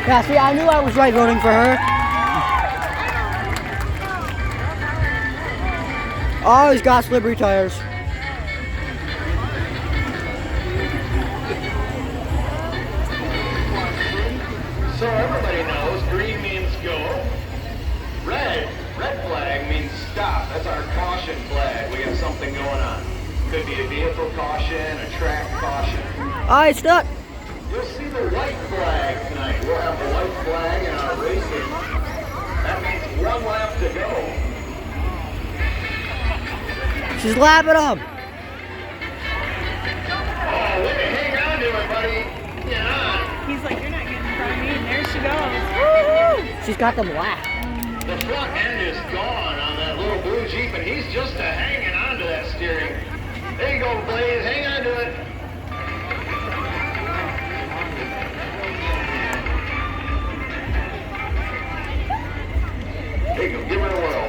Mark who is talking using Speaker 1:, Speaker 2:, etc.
Speaker 1: Yeah, see, I knew I was right voting for her. Oh, he's got slippery tires.
Speaker 2: So everybody knows green means go. Red flag means stop. That's our caution flag. We got something going on. Could be a vehicle caution, a track caution.
Speaker 1: Oh, he's stuck.
Speaker 2: You'll see the white flag tonight. We'll have the white flag in our racing. That means one lap to go.
Speaker 1: She's lapping him.
Speaker 2: Oh, way to hang on to it, buddy. Get on.
Speaker 3: He's like, you're not getting in front of me, and there she goes. Woo-hoo!
Speaker 1: She's got them lapped.
Speaker 2: The front end is gone on that little blue Jeep, and he's just hanging on to that steering. There you go, Blaze. Hang on to it. There you go. Give her a whirl.